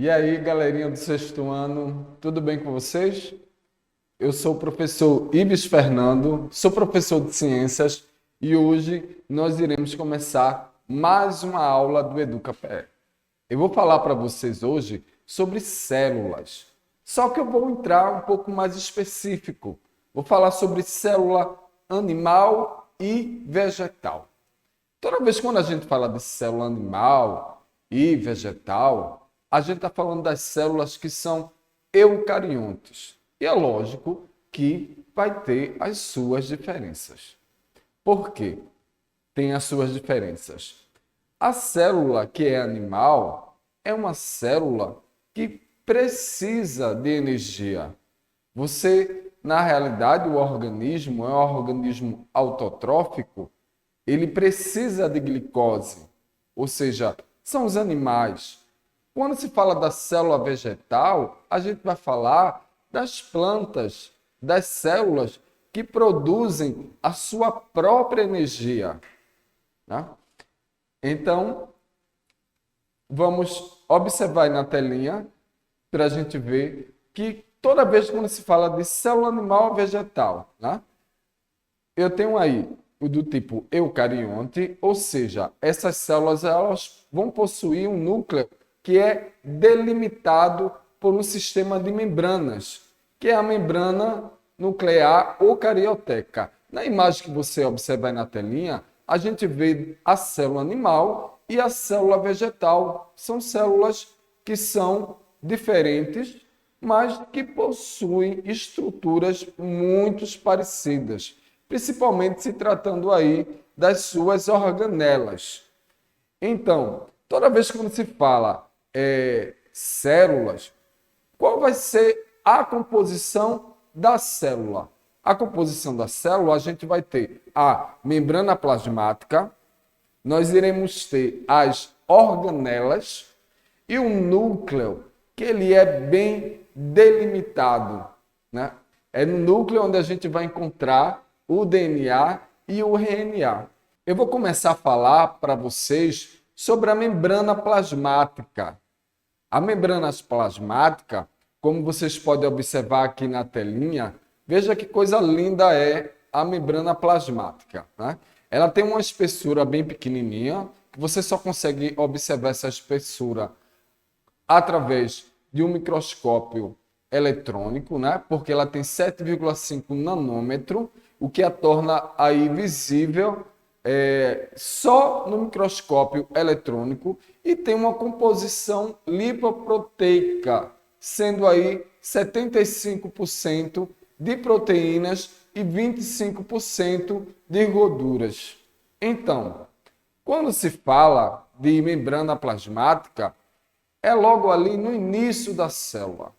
E aí, galerinha do sexto ano, tudo bem com vocês? Eu sou o professor Ives Fernando, sou professor de ciências e hoje nós iremos começar mais uma aula do EducaPE. Eu vou falar para vocês hoje sobre células, só que eu vou entrar um pouco mais específico. Vou falar sobre célula animal e vegetal. Toda vez quando a gente fala de célula animal e vegetal, a gente está falando das células que são eucariontes. E é lógico que vai ter as suas diferenças. Por quê? Tem as suas diferenças. A célula que é animal é uma célula que precisa de energia. Na realidade, o organismo é um organismo autotrófico, ele precisa de glicose, ou seja, são os animais. Quando se fala da célula vegetal, a gente vai falar das plantas, das células que produzem a sua própria energia, né? Então, vamos observar aí na telinha para a gente ver que toda vez que se fala de célula animal ou vegetal, né? Eu tenho aí o do tipo eucarionte, ou seja, essas células elas vão possuir um núcleo que é delimitado por um sistema de membranas, que é a membrana nuclear eucarioteca. Na imagem que você observa aí na telinha, a gente vê a célula animal e a célula vegetal. São células que são diferentes, mas que possuem estruturas muito parecidas, principalmente se tratando aí das suas organelas. Então, toda vez que se fala células, qual vai ser a composição da célula? A composição da célula, a gente vai ter a membrana plasmática, nós iremos ter as organelas e o núcleo, que ele é bem delimitado, né? É no núcleo onde a gente vai encontrar o DNA e o RNA. Eu vou começar a falar para vocês sobre a membrana plasmática. A membrana plasmática, como vocês podem observar aqui na telinha, veja que coisa linda é a membrana plasmática, né? Ela tem uma espessura bem pequenininha, que você só consegue observar essa espessura através de um microscópio eletrônico, né? Porque ela tem 7,5 nanômetro, o que a torna aí visível só no microscópio eletrônico, e tem uma composição lipoproteica, sendo aí 75% de proteínas e 25% de gorduras. Então, quando se fala de membrana plasmática, é logo ali no início da célula.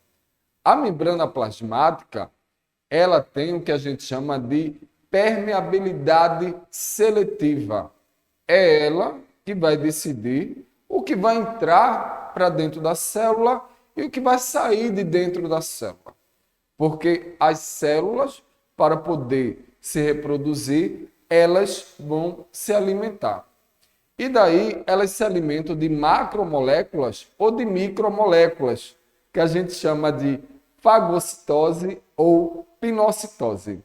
A membrana plasmática, ela tem o que a gente chama de permeabilidade seletiva. É ela que vai decidir o que vai entrar para dentro da célula e o que vai sair de dentro da célula. Porque as células, para poder se reproduzir, elas vão se alimentar. E daí elas se alimentam de macromoléculas ou de micromoléculas, que a gente chama de fagocitose ou pinocitose.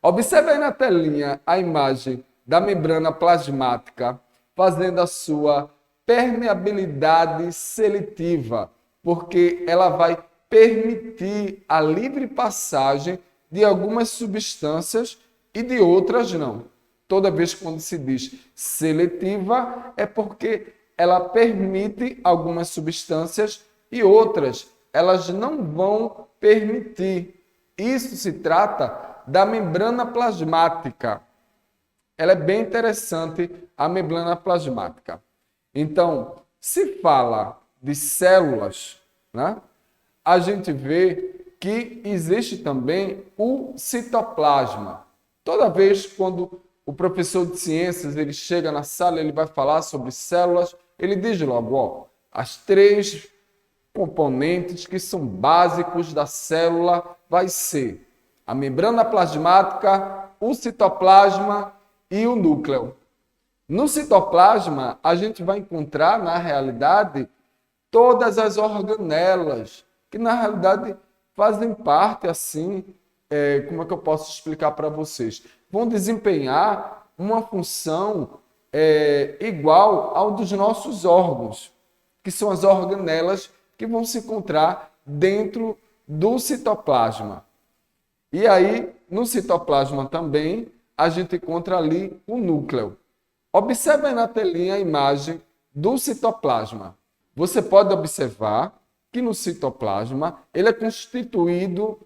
Observe aí na telinha a imagem da membrana plasmática fazendo a sua permeabilidade seletiva, porque ela vai permitir a livre passagem de algumas substâncias e de outras não. Toda vez que quando se diz seletiva, é porque ela permite algumas substâncias e outras elas não vão permitir. Isso se trata da membrana plasmática. Ela é bem interessante, a membrana plasmática. Então, se fala de células, né, a gente vê que existe também o citoplasma. Toda vez quando o professor de ciências ele chega na sala, ele vai falar sobre células, ele diz logo, ó, as três componentes que são básicos da célula vai ser a membrana plasmática, o citoplasma e o núcleo. No citoplasma, a gente vai encontrar, na realidade, todas as organelas, que na realidade fazem parte, assim, como é que eu posso explicar para vocês? Vão desempenhar uma função igual ao dos nossos órgãos, que são as organelas que vão se encontrar dentro do citoplasma. E aí, no citoplasma também, a gente encontra ali o núcleo. Observe aí na telinha a imagem do citoplasma. Você pode observar que no citoplasma ele é constituído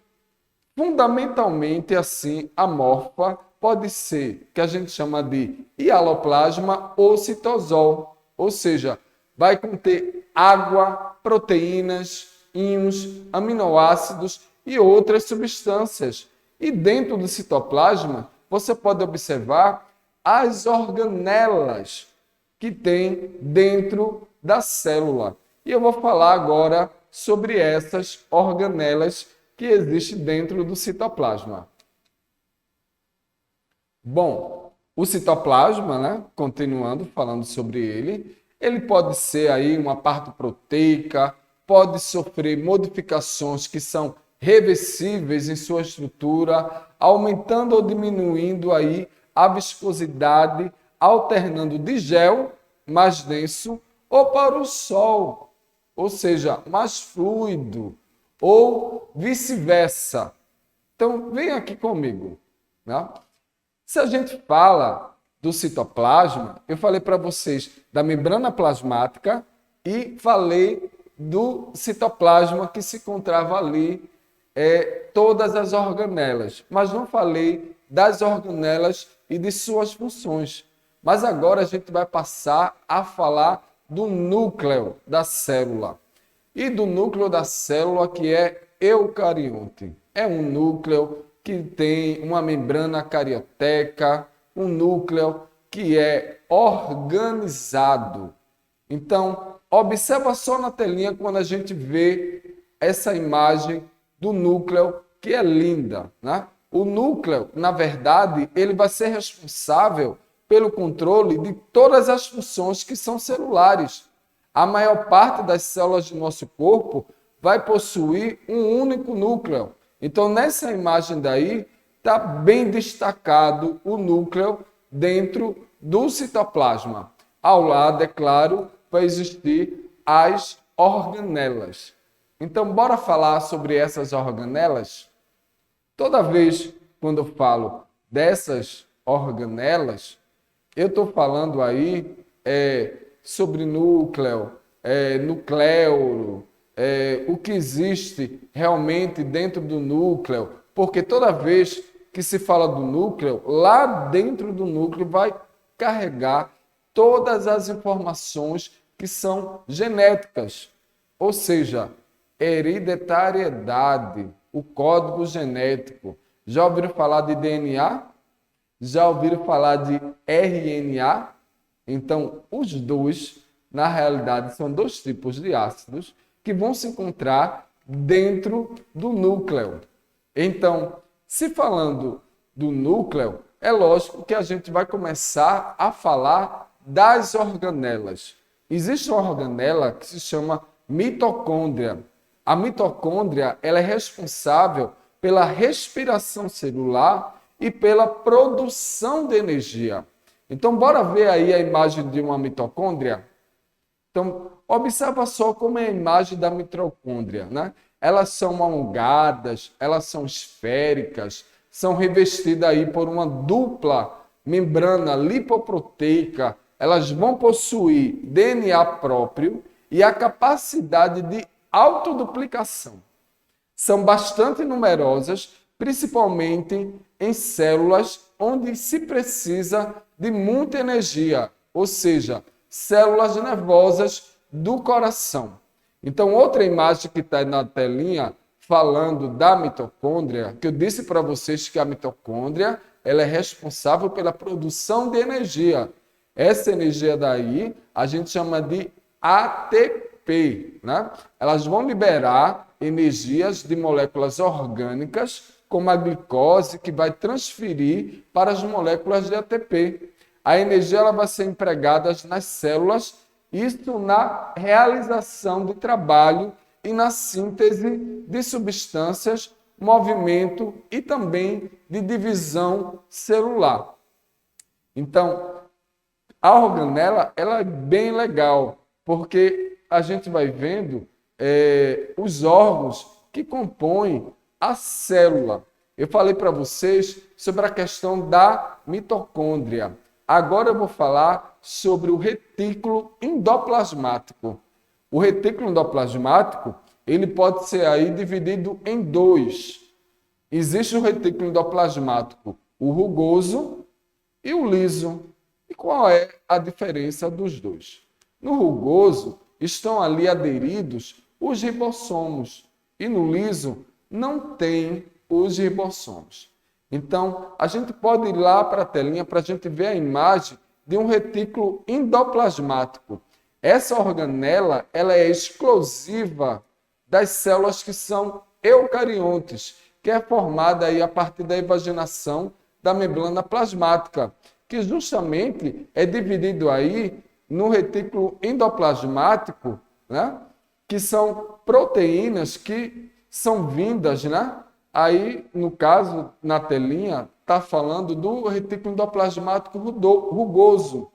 fundamentalmente assim, amorfa, pode ser que a gente chama de hialoplasma ou citosol, ou seja, vai conter água, proteínas, íons, aminoácidos e outras substâncias. E dentro do citoplasma, você pode observar as organelas que tem dentro da célula. E eu vou falar agora sobre essas organelas que existem dentro do citoplasma. Bom, o citoplasma, né, continuando falando sobre ele pode ser aí uma parte proteica, pode sofrer modificações que são reversíveis em sua estrutura, aumentando ou diminuindo aí a viscosidade, alternando de gel mais denso ou para o sol, ou seja, mais fluido, ou vice-versa. Então, vem aqui comigo. Né? Se a gente fala do citoplasma, eu falei para vocês da membrana plasmática e falei do citoplasma que se encontrava ali, todas as organelas, mas não falei das organelas e de suas funções. Mas agora a gente vai passar a falar do núcleo da célula. E do núcleo da célula que é eucarionte. É um núcleo que tem uma membrana carioteca, um núcleo que é organizado. Então, observa só na telinha quando a gente vê essa imagem do núcleo, que é linda, né? O núcleo, na verdade, ele vai ser responsável pelo controle de todas as funções que são celulares. A maior parte das células do nosso corpo vai possuir um único núcleo. Então, nessa imagem daí, está bem destacado o núcleo dentro do citoplasma. Ao lado, é claro, vai existir as organelas. Então, bora falar sobre essas organelas? Toda vez quando eu falo dessas organelas, eu estou falando aí sobre núcleo, nucleolo, o que existe realmente dentro do núcleo, porque toda vez que se fala do núcleo, lá dentro do núcleo vai carregar todas as informações que são genéticas, ou seja, hereditariedade, o código genético. Já ouviram falar de DNA? Já ouviram falar de RNA? Então, os dois, na realidade, são dois tipos de ácidos que vão se encontrar dentro do núcleo. Então, se falando do núcleo, é lógico que a gente vai começar a falar das organelas. Existe uma organela que se chama mitocôndria. A mitocôndria ela é responsável pela respiração celular e pela produção de energia. Então, bora ver aí a imagem de uma mitocôndria? Então, observa só como é a imagem da mitocôndria, né? Elas são alongadas, elas são esféricas, são revestidas aí por uma dupla membrana lipoproteica. Elas vão possuir DNA próprio e a capacidade de autoduplicação. São bastante numerosas, principalmente em células onde se precisa de muita energia, ou seja, células nervosas do coração. Então, outra imagem que está na telinha falando da mitocôndria, que eu disse para vocês que a mitocôndria ela é responsável pela produção de energia. Essa energia daí a gente chama de ATP, né? Elas vão liberar energias de moléculas orgânicas, como a glicose, que vai transferir para as moléculas de ATP. A energia ela vai ser empregada nas células Isso na realização de trabalho e na síntese de substâncias, movimento e também de divisão celular. Então, a organela ela é bem legal, porque a gente vai vendo os órgãos que compõem a célula. Eu falei para vocês sobre a questão da mitocôndria. Agora eu vou falar sobre o retículo endoplasmático. O retículo endoplasmático, ele pode ser aí dividido em dois. Existe o retículo endoplasmático, o rugoso e o liso. E qual é a diferença dos dois? No rugoso estão ali aderidos os ribossomos e no liso não tem os ribossomos. Então, a gente pode ir lá para a telinha para a gente ver a imagem de um retículo endoplasmático. Essa organela ela é exclusiva das células que são eucariontes, que é formada aí a partir da evaginação da membrana plasmática, que justamente é dividido aí no retículo endoplasmático, né? Que são proteínas que são vindas, né? Aí, no caso, na telinha, está falando do retículo endoplasmático rugoso,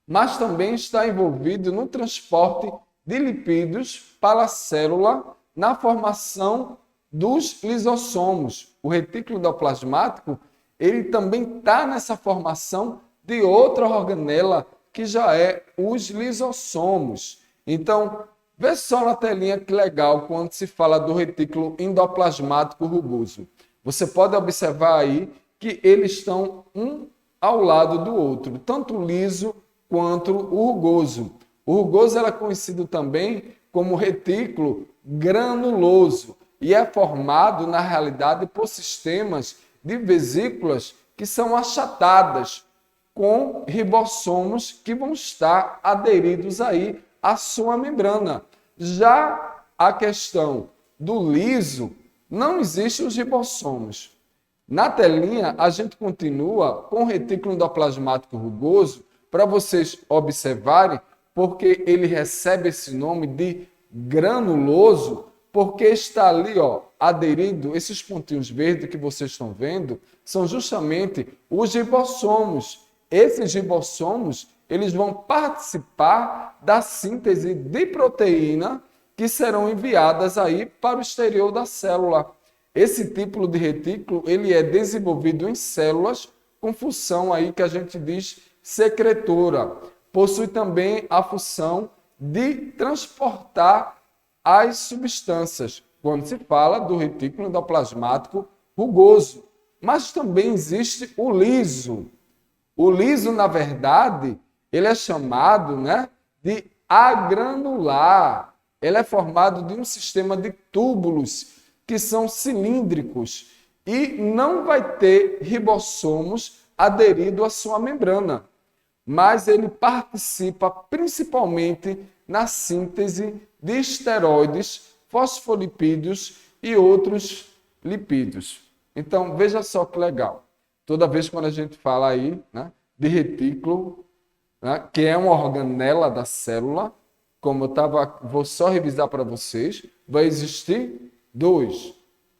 mas também está envolvido no transporte de lipídios para a célula na formação dos lisossomos. O retículo endoplasmático, ele também está nessa formação de outra organela, que já é os lisossomos. Então, vê só na telinha que legal quando se fala do retículo endoplasmático rugoso. Você pode observar aí que eles estão um ao lado do outro, tanto o liso quanto o rugoso. O rugoso é conhecido também como retículo granuloso e é formado, na realidade, por sistemas de vesículas que são achatadas com ribossomos que vão estar aderidos aí à sua membrana. Já a questão do liso, não existem os ribossomos. Na telinha, a gente continua com o retículo endoplasmático rugoso, para vocês observarem, porque ele recebe esse nome de granuloso, porque está ali, ó, aderido, esses pontinhos verdes que vocês estão vendo, são justamente os ribossomos. Esses ribossomos, eles vão participar da síntese de proteína que serão enviadas aí para o exterior da célula. Esse tipo de retículo, ele é desenvolvido em células com função aí que a gente diz secretora. Possui também a função de transportar as substâncias, quando se fala do retículo endoplasmático rugoso. Mas também existe o liso. O liso, na verdade, ele é chamado, né, de agranular. Ele é formado de um sistema de túbulos que são cilíndricos e não vai ter ribossomos aderido à sua membrana, mas ele participa principalmente na síntese de esteroides, fosfolipídios e outros lipídios. Então, veja só que legal. Toda vez quando a gente fala aí, né, de retículo, né, que é uma organela da célula, como vou só revisar para vocês, vai existir dois.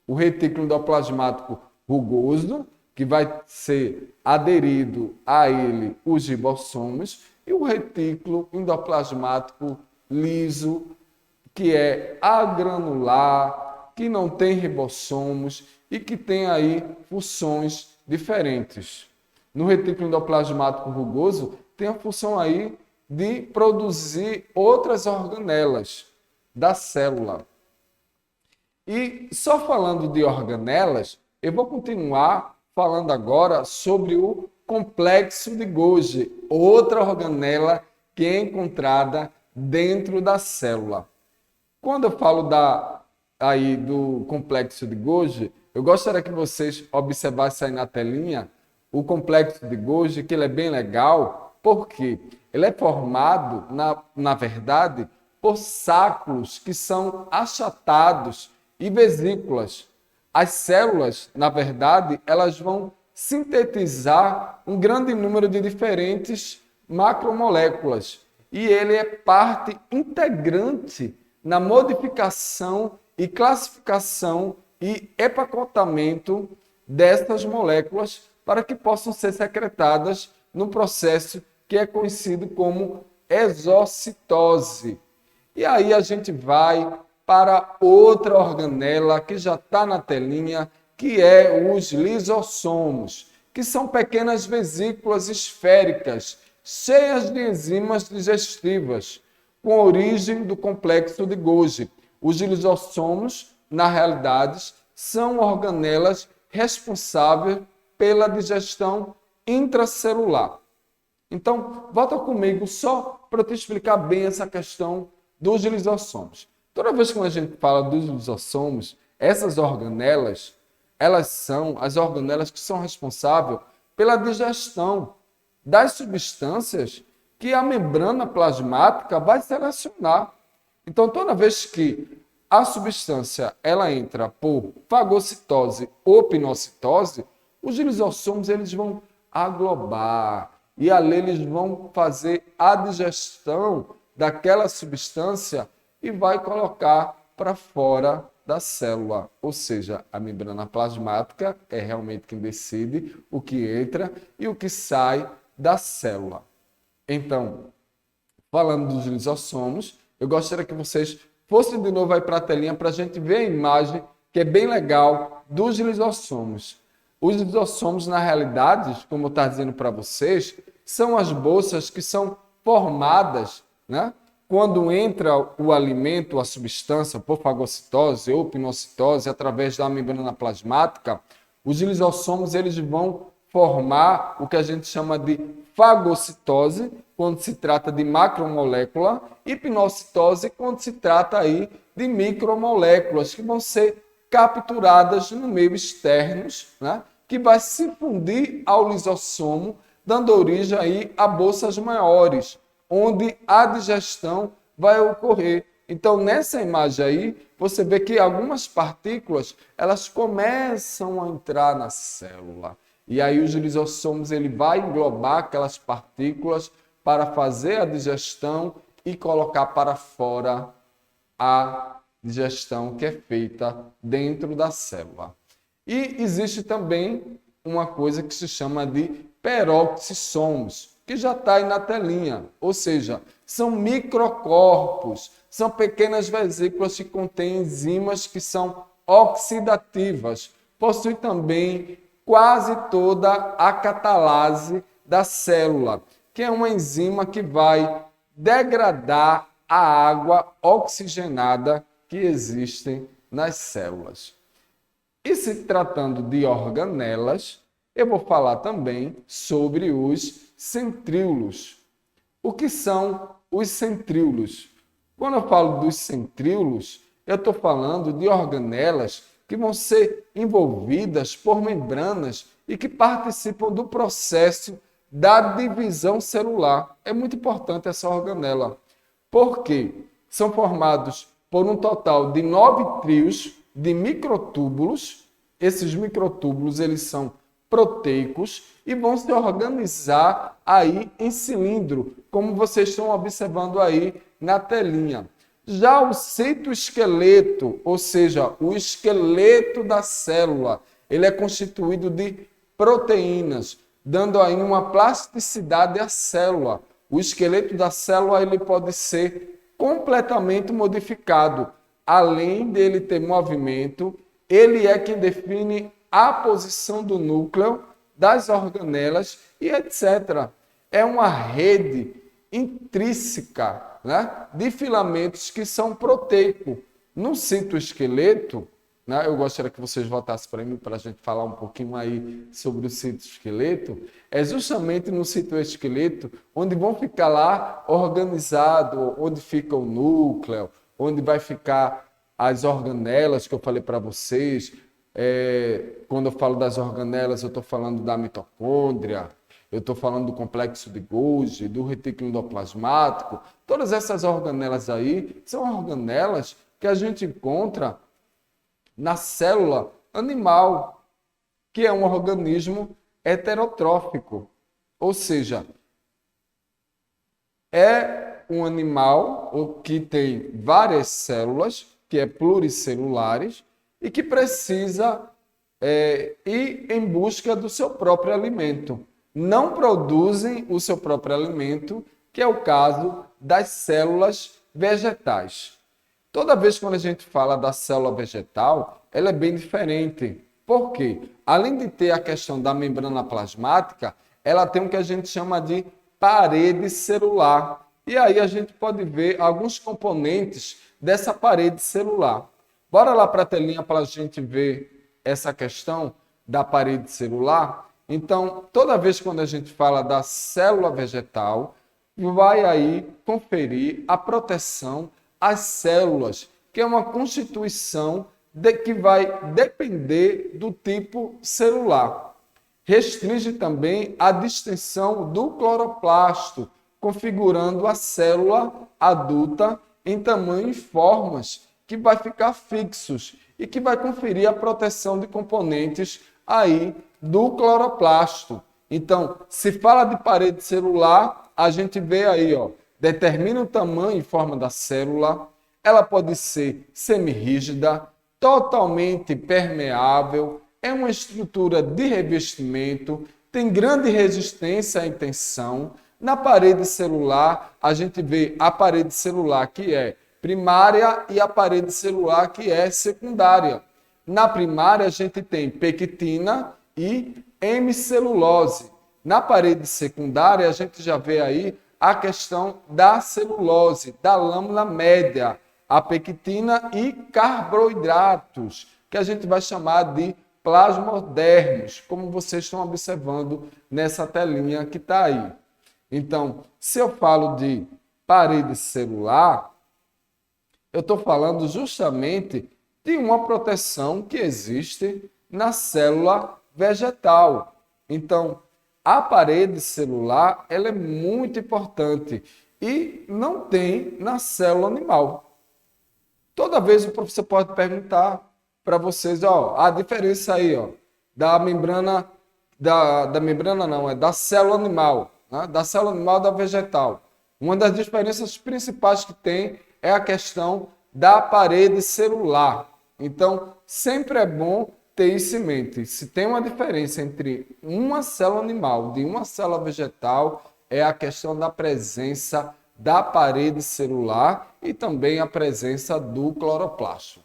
O retículo endoplasmático rugoso, que vai ser aderido a ele os ribossomos, e o retículo endoplasmático liso, que é agranular, que não tem ribossomos e que tem aí funções diferentes. No retículo endoplasmático rugoso, tem a função aí de produzir outras organelas da célula. E só falando de organelas, eu vou continuar falando agora sobre o complexo de Golgi, outra organela que é encontrada dentro da célula. Quando eu falo aí do complexo de Golgi, eu gostaria que vocês observassem aí na telinha o complexo de Golgi, que ele é bem legal, porque ele é formado, na verdade, por sacos que são achatados e vesículas. As células, na verdade, elas vão sintetizar um grande número de diferentes macromoléculas. e ele é parte integrante na modificação e classificação e empacotamento dessas moléculas para que possam ser secretadas no processo que é conhecido como exocitose. E aí a gente vai para outra organela que já está na telinha, que é os lisossomos, que são pequenas vesículas esféricas, cheias de enzimas digestivas, com origem do complexo de Golgi. Os lisossomos, na realidade, são organelas responsáveis pela digestão intracelular. Então, volta comigo só para eu te explicar bem essa questão dos lisossomos. Toda vez que a gente fala dos lisossomos, essas organelas, elas são as organelas que são responsáveis pela digestão das substâncias que a membrana plasmática vai selecionar. Então, toda vez que a substância ela entra por fagocitose ou pinocitose, os lisossomos eles vão aglobar e ali eles vão fazer a digestão daquela substância e vai colocar para fora da célula. Ou seja, a membrana plasmática é realmente quem decide o que entra e o que sai da célula. Então, falando dos lisossomos, eu gostaria que vocês fossem de novo aí para a telinha para a gente ver a imagem, que é bem legal, dos lisossomos. Os lisossomos, na realidade, como eu estou dizendo para vocês, são as bolsas que são formadas, né? Quando entra o alimento, a substância, por fagocitose ou pinocitose, através da membrana plasmática, os lisossomos eles vão formar o que a gente chama de fagocitose, quando se trata de macromolécula, e pinocitose, quando se trata aí de micromoléculas, que vão ser capturadas no meio externo, né? Que vai se fundir ao lisossomo, dando origem aí a bolsas maiores, onde a digestão vai ocorrer. Então, nessa imagem aí, você vê que algumas partículas, elas começam a entrar na célula. E aí os lisossomos, ele vai englobar aquelas partículas para fazer a digestão e colocar para fora a digestão que é feita dentro da célula. E existe também uma coisa que se chama de peroxissomos, que já está aí na telinha, ou seja, são microcorpos, são pequenas vesículas que contêm enzimas que são oxidativas, possui também quase toda a catalase da célula, que é uma enzima que vai degradar a água oxigenada que existem nas células. E se tratando de organelas, eu vou falar também sobre os centríolos. O que são os centríolos? Quando eu falo dos centríolos, eu estou falando de organelas que vão ser envolvidas por membranas e que participam do processo da divisão celular. É muito importante essa organela, porque são formados por um total de 9 trios de microtúbulos. Esses microtúbulos eles são proteicos e vão se organizar aí em cilindro, como vocês estão observando aí na telinha. Já o citoesqueleto, ou seja, o esqueleto da célula, ele é constituído de proteínas, dando aí uma plasticidade à célula. O esqueleto da célula ele pode ser completamente modificado. Além dele ter movimento, ele é quem define a posição do núcleo, das organelas e etc. É uma rede intrínseca, né, de filamentos que são proteicos. No citoesqueleto, né, eu gostaria que vocês voltassem para mim para a gente falar um pouquinho aí sobre o citoesqueleto. É justamente no citoesqueleto onde vão ficar lá organizado, onde fica o núcleo, onde vai ficar as organelas que eu falei para vocês. Quando eu falo das organelas, eu estou falando da mitocôndria, eu estou falando do complexo de Golgi, do retículo endoplasmático. Todas essas organelas aí são organelas que a gente encontra na célula animal, que é um organismo heterotrófico. Ou seja, é um animal que tem várias células, que é pluricelulares, e que precisa ir em busca do seu próprio alimento. Não produzem o seu próprio alimento, que é o caso das células vegetais. Toda vez que a gente fala da célula vegetal, ela é bem diferente. Por quê? Além de ter a questão da membrana plasmática, ela tem o que a gente chama de parede celular. E aí a gente pode ver alguns componentes dessa parede celular. Bora lá para a telinha para a gente ver essa questão da parede celular. Então, toda vez que a gente fala da célula vegetal, vai aí conferir a proteção às células, que é uma constituição que vai depender do tipo celular. Restringe também a distensão do cloroplasto, configurando a célula adulta em tamanho e formas que vai ficar fixos e que vai conferir a proteção de componentes aí do cloroplasto. Então, se fala de parede celular, a gente vê aí, ó, determina o tamanho e forma da célula, ela pode ser semirrígida, totalmente permeável, é uma estrutura de revestimento, tem grande resistência à tensão. Na parede celular, a gente vê a parede celular que é primária e a parede celular que é secundária. Na primária, a gente tem pectina e hemicelulose. Na parede secundária, a gente já vê aí a questão da celulose, da lâmina média, a pectina e carboidratos, que a gente vai chamar de plasmodermos, como vocês estão observando nessa telinha que está aí. Então, se eu falo de parede celular, eu estou falando justamente de uma proteção que existe na célula vegetal. Então, a parede celular ela é muito importante e não tem na célula animal. Toda vez o professor pode perguntar para vocês, ó, a diferença aí, ó, da membrana, da membrana não, é da célula animal, né? Da célula animal da vegetal. Uma das diferenças principais que tem é a questão da parede celular. Então, sempre é bom ter isso em mente. Se tem uma diferença entre uma célula animal e uma célula vegetal, é a questão da presença da parede celular e também a presença do cloroplasto,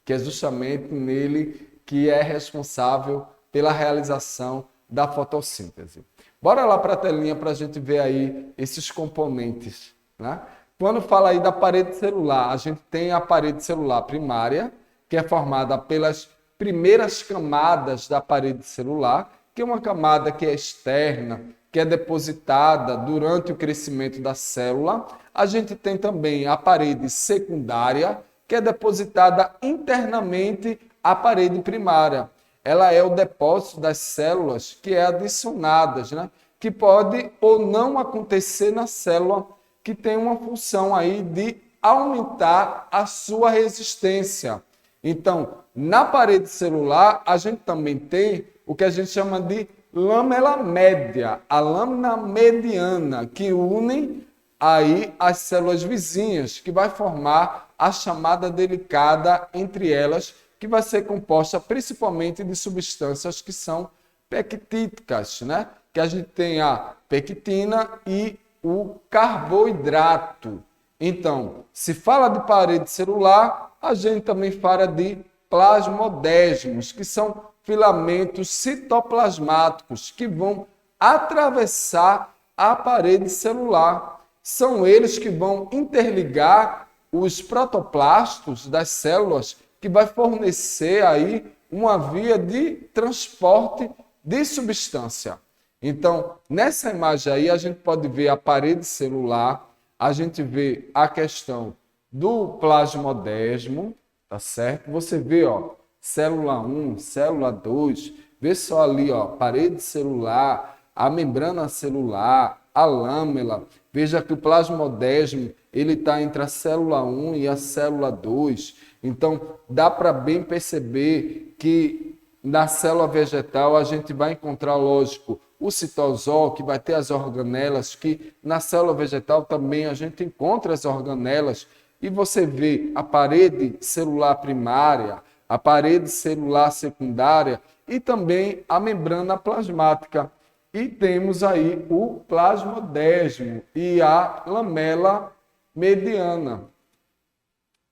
que é justamente nele que é responsável pela realização da fotossíntese. Bora lá para a telinha para a gente ver aí esses componentes, né? Quando fala aí da parede celular, a gente tem a parede celular primária, que é formada pelas primeiras camadas da parede celular, que é uma camada que é externa, que é depositada durante o crescimento da célula. A gente tem também a parede secundária, que é depositada internamente à parede primária. Ela é o depósito das células que é adicionadas, né? Que pode ou não acontecer na célula, que tem uma função aí de aumentar a sua resistência. Então, na parede celular, a gente também tem o que a gente chama de lâmina média, a lâmina mediana, que une aí as células vizinhas, que vai formar a chamada delicada entre elas, que vai ser composta principalmente de substâncias que são pectíticas, né? Que a gente tem a pectina e o carboidrato. Então, se fala de parede celular, a gente também fala de plasmodesmos, que são filamentos citoplasmáticos que vão atravessar a parede celular. São eles que vão interligar os protoplastos das células, que vai fornecer aí uma via de transporte de substância. Então, nessa imagem aí, a gente pode ver a parede celular, a gente vê a questão do plasmodesmo, tá certo? Você vê, ó, célula 1, célula 2, vê só ali, ó, parede celular, a membrana celular, a lâmina. Veja que o plasmodesmo, ele está entre a célula 1 e a célula 2. Então, dá para bem perceber que na célula vegetal a gente vai encontrar, lógico, o citosol, que vai ter as organelas, que na célula vegetal também a gente encontra as organelas, e você vê a parede celular primária, a parede celular secundária e também a membrana plasmática. E temos aí o plasmodésmo e a lamela mediana.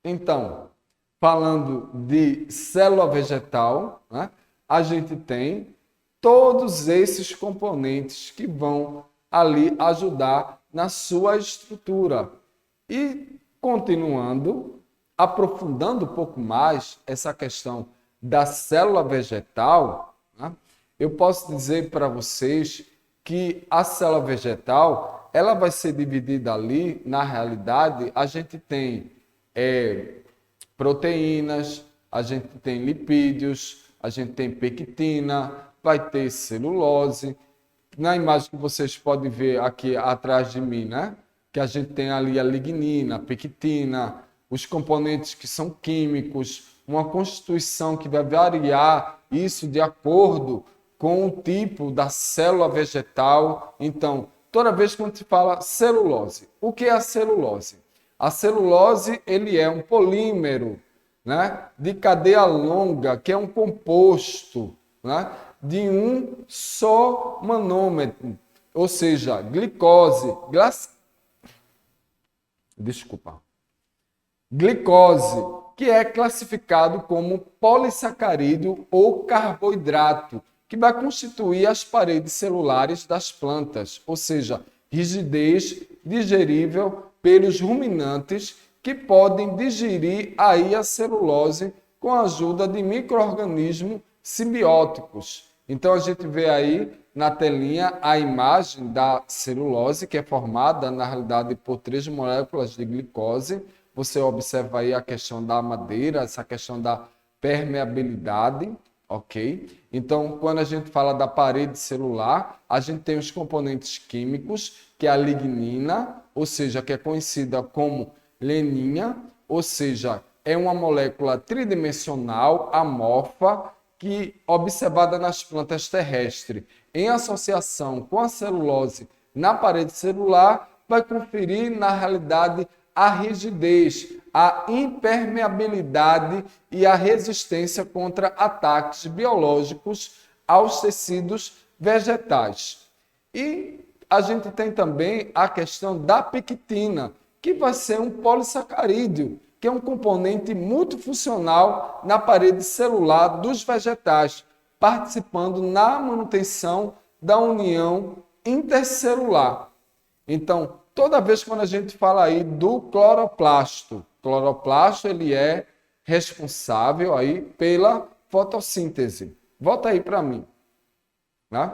Então, falando de célula vegetal, né, a gente tem todos esses componentes que vão ali ajudar na sua estrutura. E continuando, aprofundando um pouco mais essa questão da célula vegetal, né, eu posso dizer para vocês que a célula vegetal ela vai ser dividida ali, na realidade, a gente tem proteínas, a gente tem lipídios, a gente tem pectina, vai ter celulose. Na imagem que vocês podem ver aqui atrás de mim, né? Que a gente tem ali a lignina, a pectina, os componentes que são químicos, uma constituição que vai variar isso de acordo com o tipo da célula vegetal. Então, toda vez que a gente fala celulose, o que é a celulose? A celulose ele é um polímero, né, de cadeia longa, que é um composto, né, de um só manômetro, ou seja, glicose, glicose, que é classificado como polissacarídeo ou carboidrato, que vai constituir as paredes celulares das plantas, ou seja, rigidez digerível pelos ruminantes que podem digerir aí a celulose com a ajuda de micro-organismos simbióticos. Então a gente vê aí na telinha a imagem da celulose, que é formada na realidade por 3 moléculas de glicose. Você observa aí a questão da madeira, essa questão da permeabilidade, ok? Então, quando a gente fala da parede celular, a gente tem os componentes químicos, que é a lignina, ou seja, que é conhecida como leninha, ou seja, é uma molécula tridimensional, amorfa, que observada nas plantas terrestres, em associação com a celulose na parede celular, vai conferir, na realidade, a rigidez, a impermeabilidade e a resistência contra ataques biológicos aos tecidos vegetais. E a gente tem também a questão da pectina, que vai ser um polissacarídeo, que é um componente multifuncional na parede celular dos vegetais, participando na manutenção da união intercelular. Então, toda vez que a gente fala aí do cloroplasto ele é responsável aí pela fotossíntese. Volta aí para mim. Né?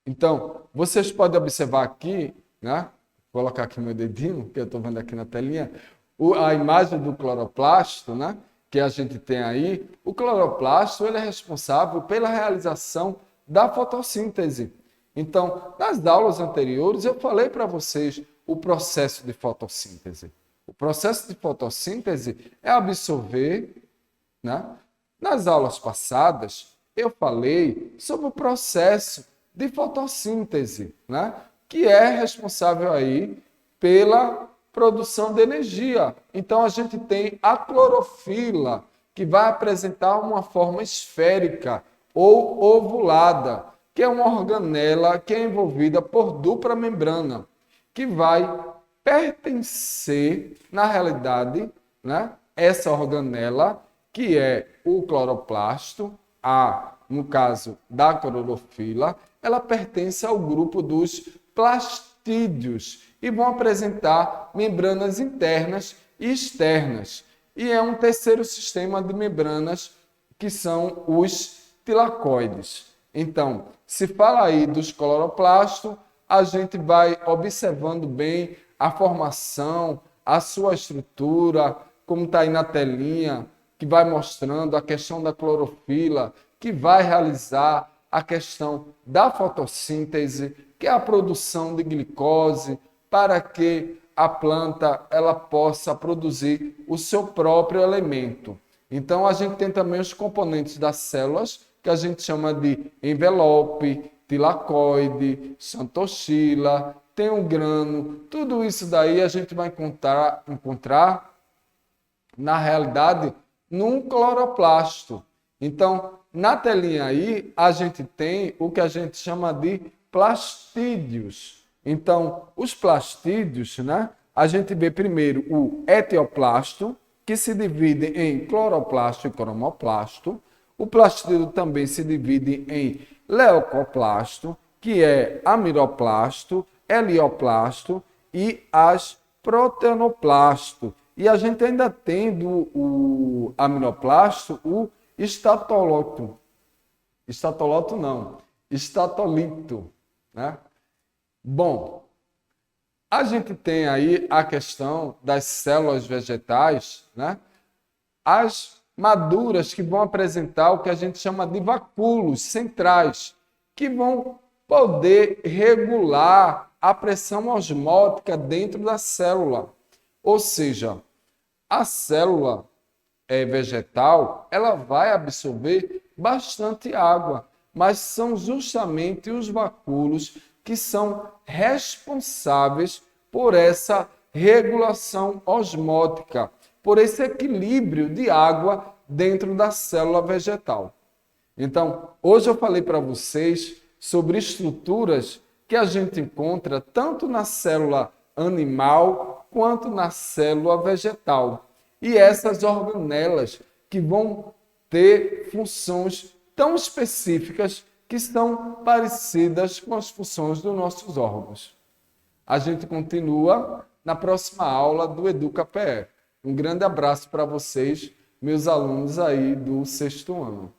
Então, vocês podem observar aqui, né? Vou colocar aqui meu dedinho, que eu estou vendo aqui na telinha, a imagem do cloroplasto, né? Que a gente tem aí. O cloroplasto ele é responsável pela realização da fotossíntese. Então, nas aulas anteriores, eu falei para vocês o processo de fotossíntese. O processo de fotossíntese é absorver, né? Nas aulas passadas, eu falei sobre o processo de fotossíntese, né? Que é responsável aí pela produção de energia. Então, a gente tem a clorofila, que vai apresentar uma forma esférica ou ovulada, que é uma organela que é envolvida por dupla membrana, que vai pertencer, na realidade, né, essa organela, que é o cloroplasto, no caso da clorofila, ela pertence ao grupo dos plastídeos e vão apresentar membranas internas e externas. E é um terceiro sistema de membranas, que são os tilacoides. Então, se fala aí dos cloroplastos, a gente vai observando bem a formação, a sua estrutura, como está aí na telinha, que vai mostrando a questão da clorofila, que vai realizar a questão da fotossíntese, que é a produção de glicose, para que a planta ela possa produzir o seu próprio elemento. Então, a gente tem também os componentes das células, que a gente chama de envelope, tilacoide, xantoxila, tem o grano, tudo isso daí a gente vai encontrar na realidade, num cloroplasto. Então, na telinha aí, a gente tem o que a gente chama de plastídeos. Então, os plastídeos, né? A gente vê primeiro o etioplasto, que se divide em cloroplasto e cromoplasto. O plastídeo também se divide em leucoplasto, que é amiroplasto, helioplasto e as proteanoplasto. E a gente ainda tem do aminoplasto o estatolito. Estatolito não, estatolito, né? Bom, a gente tem aí a questão das células vegetais, né? As maduras que vão apresentar o que a gente chama de vacúolos centrais, que vão poder regular a pressão osmótica dentro da célula. Ou seja, a célula vegetal, ela vai absorver bastante água, mas são justamente os vacúolos que são responsáveis por essa regulação osmótica, por esse equilíbrio de água dentro da célula vegetal. Então, hoje eu falei para vocês sobre estruturas que a gente encontra tanto na célula animal quanto na célula vegetal. E essas organelas que vão ter funções tão específicas que são parecidas com as funções dos nossos órgãos. A gente continua na próxima aula do EducaPE. Um grande abraço para vocês, meus alunos aí do 6º ano.